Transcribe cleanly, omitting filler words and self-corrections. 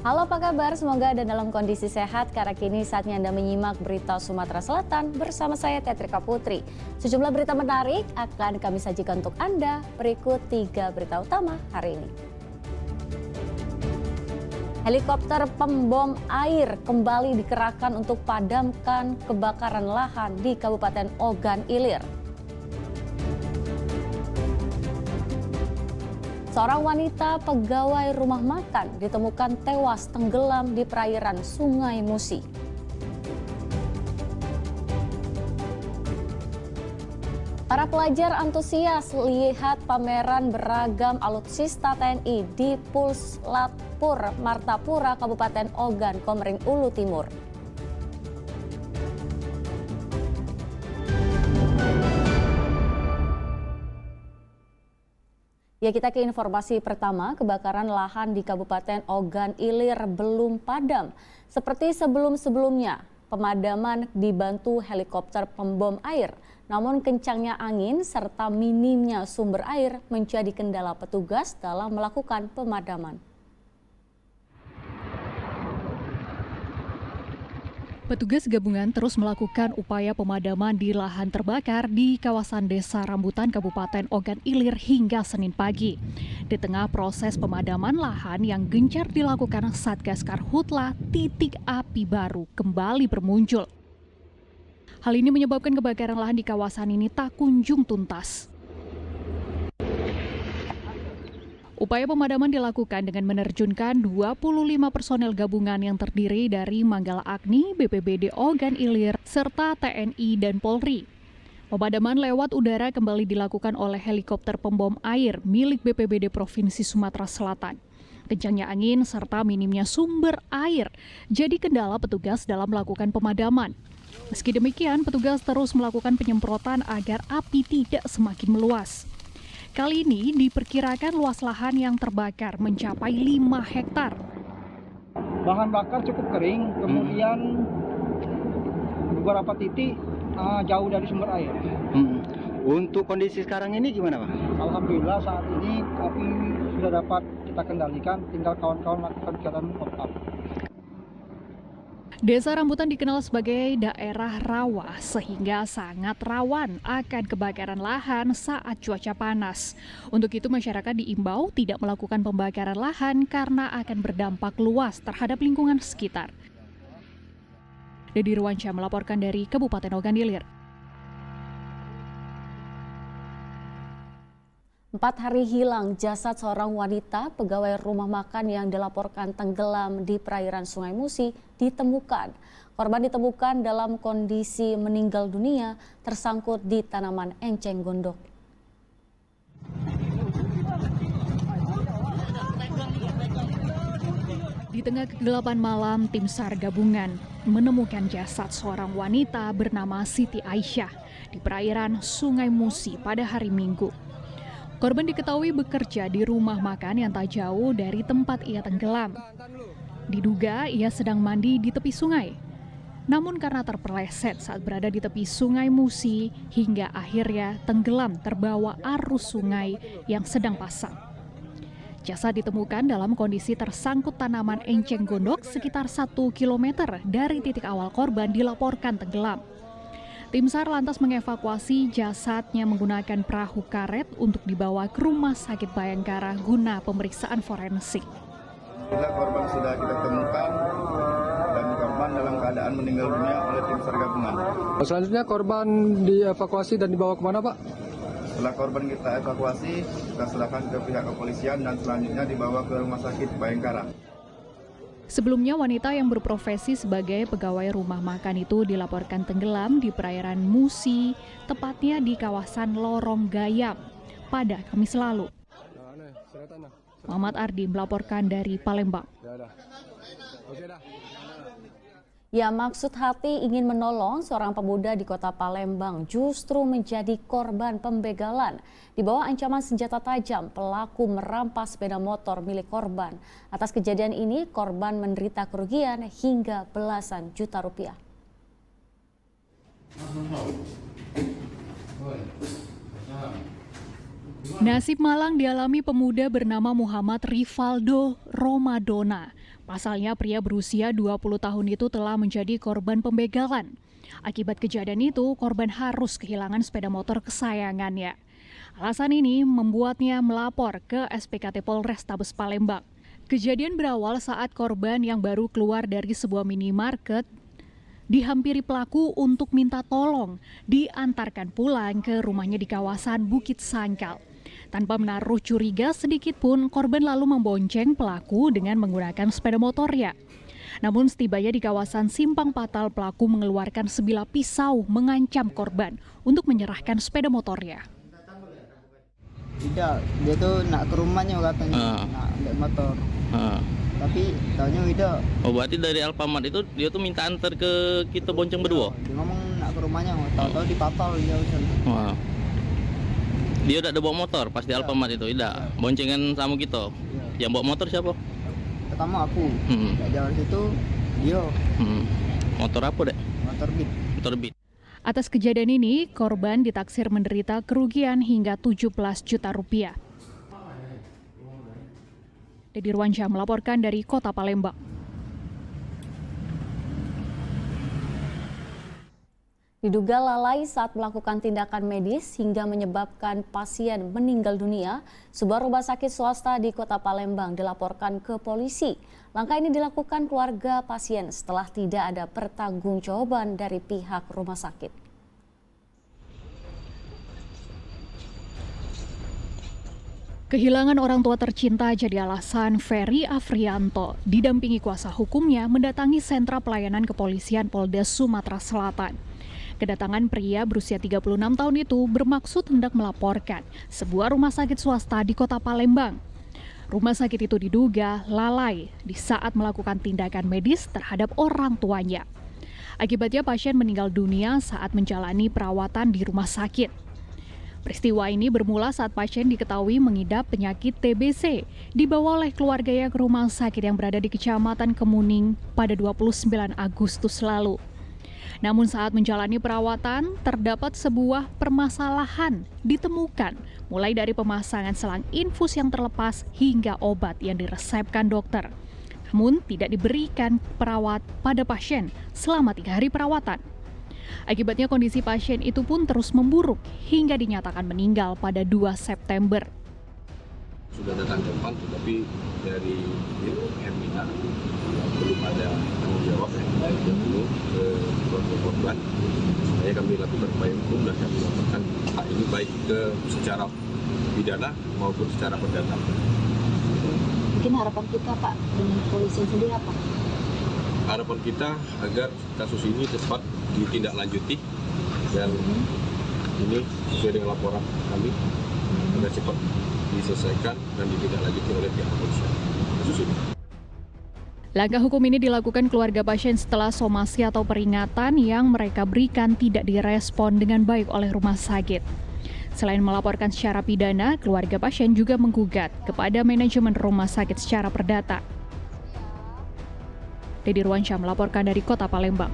Halo, apa kabar? Semoga Anda dalam kondisi sehat karena kini saatnya Anda menyimak berita Sumatera Selatan bersama saya Tetrika Putri. Sejumlah berita menarik akan kami sajikan untuk Anda. Berikut 3 berita utama hari ini. Helikopter pembom air kembali dikerahkan untuk padamkan kebakaran lahan di Kabupaten Ogan Ilir. Seorang wanita pegawai rumah makan ditemukan tewas tenggelam di perairan Sungai Musi. Para pelajar antusias lihat pameran beragam alutsista TNI di Puslapur, Martapura, Kabupaten Ogan, Komering Ulu Timur. Ya, kita ke informasi pertama, kebakaran lahan di Kabupaten Ogan Ilir belum padam. Seperti sebelum-sebelumnya, pemadaman dibantu helikopter pembom air. Namun kencangnya angin serta minimnya sumber air menjadi kendala petugas dalam melakukan pemadaman. Petugas gabungan terus melakukan upaya pemadaman di lahan terbakar di kawasan Desa Rambutan, Kabupaten Ogan Ilir hingga Senin pagi. Di tengah proses pemadaman lahan yang gencar dilakukan Satgas Karhutla, titik api baru kembali bermuncul. Hal ini menyebabkan kebakaran lahan di kawasan ini tak kunjung tuntas. Upaya pemadaman dilakukan dengan menerjunkan 25 personel gabungan yang terdiri dari Manggala Agni, BPBD Ogan Ilir, serta TNI dan Polri. Pemadaman lewat udara kembali dilakukan oleh helikopter pembom air milik BPBD Provinsi Sumatera Selatan. Kencangnya angin serta minimnya sumber air jadi kendala petugas dalam melakukan pemadaman. Meski demikian, petugas terus melakukan penyemprotan agar api tidak semakin meluas. Kali ini diperkirakan luas lahan yang terbakar mencapai 5 hektar. Bahan bakar cukup kering, kemudian beberapa titik jauh dari sumber air. Untuk kondisi sekarang ini gimana, Pak? Alhamdulillah saat ini api sudah dapat kita kendalikan, tinggal kawan-kawan lakukan kegiatan top-up. Desa Rambutan dikenal sebagai daerah rawa sehingga sangat rawan akan kebakaran lahan saat cuaca panas. Untuk itu masyarakat diimbau tidak melakukan pembakaran lahan karena akan berdampak luas terhadap lingkungan sekitar. Dedi Ruansyah melaporkan dari Kabupaten Ogan Ilir. 4 hari hilang jasad seorang wanita pegawai rumah makan yang dilaporkan tenggelam di perairan Sungai Musi ditemukan. Korban ditemukan dalam kondisi meninggal dunia tersangkut di tanaman enceng gondok. Di tengah kegelapan malam, tim SAR gabungan menemukan jasad seorang wanita bernama Siti Aisyah di perairan Sungai Musi pada hari Minggu. Korban diketahui bekerja di rumah makan yang tak jauh dari tempat ia tenggelam. Diduga ia sedang mandi di tepi sungai. Namun karena terpeleset saat berada di tepi Sungai Musi hingga akhirnya tenggelam terbawa arus sungai yang sedang pasang. Jasad ditemukan dalam kondisi tersangkut tanaman enceng gondok sekitar 1 km dari titik awal korban dilaporkan tenggelam. Tim SAR lantas mengevakuasi jasadnya menggunakan perahu karet untuk dibawa ke Rumah Sakit Bayangkara guna pemeriksaan forensik. Korban sudah kita temukan dan korban dalam keadaan meninggal dunia oleh tim SAR gabungan. Selanjutnya korban dievakuasi dan dibawa kemana, Pak? Setelah korban kita evakuasi, kita serahkan ke pihak kepolisian dan selanjutnya dibawa ke Rumah Sakit Bayangkara. Sebelumnya, wanita yang berprofesi sebagai pegawai rumah makan itu dilaporkan tenggelam di perairan Musi, tepatnya di kawasan Lorong Gayam, pada Kamis lalu. Muhammad Ardi melaporkan dari Palembang. Ya, maksud hati ingin menolong seorang pemuda di kota Palembang justru menjadi korban pembegalan. Di bawah ancaman senjata tajam, pelaku merampas sepeda motor milik korban. Atas kejadian ini, korban menderita kerugian hingga belasan juta rupiah. Nasib malang dialami pemuda bernama Muhammad Rivaldo Romadona. Pasalnya pria berusia 20 tahun itu telah menjadi korban pembegalan. Akibat kejadian itu, korban harus kehilangan sepeda motor kesayangannya. Alasan ini membuatnya melapor ke SPKT Polrestabes Palembang. Kejadian berawal saat korban yang baru keluar dari sebuah minimarket dihampiri pelaku untuk minta tolong diantarkan pulang ke rumahnya di kawasan Bukit Sangkal. Tanpa menaruh curiga sedikit pun, korban lalu membonceng pelaku dengan menggunakan sepeda motornya. Namun setibanya di kawasan Simpang Patal, pelaku mengeluarkan sebilah pisau mengancam korban untuk menyerahkan sepeda motornya. Tidak, dia tuh nak ke rumahnya katanya, nak ambil motor. Tapi taunya tidak. Oh, berarti dari Alfamart itu dia tuh minta antar ke kita bonceng berdua? Dia ngomong nak ke rumahnya, tahu-tahu di Patal dia usul. Wah. Dia udah ada bawa motor pas di Alfamart itu, tidak? Boncengan sama kita? Yang bawa motor siapa? Pertama aku, nggak jauh situ dia. Motor apa dek? Motor Beat. Motor Beat. Atas kejadian ini, korban ditaksir menderita kerugian hingga 17 juta rupiah. Dedi Ruansyah melaporkan dari Kota Palembang. Diduga lalai saat melakukan tindakan medis hingga menyebabkan pasien meninggal dunia, sebuah rumah sakit swasta di Kota Palembang dilaporkan ke polisi. Langkah ini dilakukan keluarga pasien setelah tidak ada pertanggungjawaban dari pihak rumah sakit. Kehilangan orang tua tercinta jadi alasan Ferry Afrianto didampingi kuasa hukumnya mendatangi sentra pelayanan kepolisian Polda Sumatera Selatan. Kedatangan pria berusia 36 tahun itu bermaksud hendak melaporkan sebuah rumah sakit swasta di Kota Palembang. Rumah sakit itu diduga lalai di saat melakukan tindakan medis terhadap orang tuanya. Akibatnya pasien meninggal dunia saat menjalani perawatan di rumah sakit. Peristiwa ini bermula saat pasien diketahui mengidap penyakit TBC, dibawa oleh keluarganya ke rumah sakit yang berada di Kecamatan Kemuning pada 29 Agustus lalu. Namun saat menjalani perawatan, terdapat sebuah permasalahan ditemukan, mulai dari pemasangan selang infus yang terlepas hingga obat yang diresepkan dokter. Namun tidak diberikan perawat pada pasien selama 3 hari perawatan. Akibatnya kondisi pasien itu pun terus memburuk hingga dinyatakan meninggal pada 2 September. Sudah datang ke depan, tetapi dari Hermina belum ada tanggung jawab dari dulu ke keluarga korban. Supaya kami lakukan upaya hukum dan kami lakukan hak ini baik ke secara pidana maupun secara perdata. Mungkin harapan kita Pak dengan polisi sendiri apa? Harapan kita agar kasus ini cepat ditindaklanjuti dan ini sesuai dengan laporan kami agar cepat diselesaikan dan ditindaklanjuti oleh pihak kepolisian. Kasus ini. Langkah hukum ini dilakukan keluarga pasien setelah somasi atau peringatan yang mereka berikan tidak direspon dengan baik oleh rumah sakit. Selain melaporkan secara pidana, keluarga pasien juga menggugat kepada manajemen rumah sakit secara perdata. Dedi Ruansyah melaporkan dari Kota Palembang.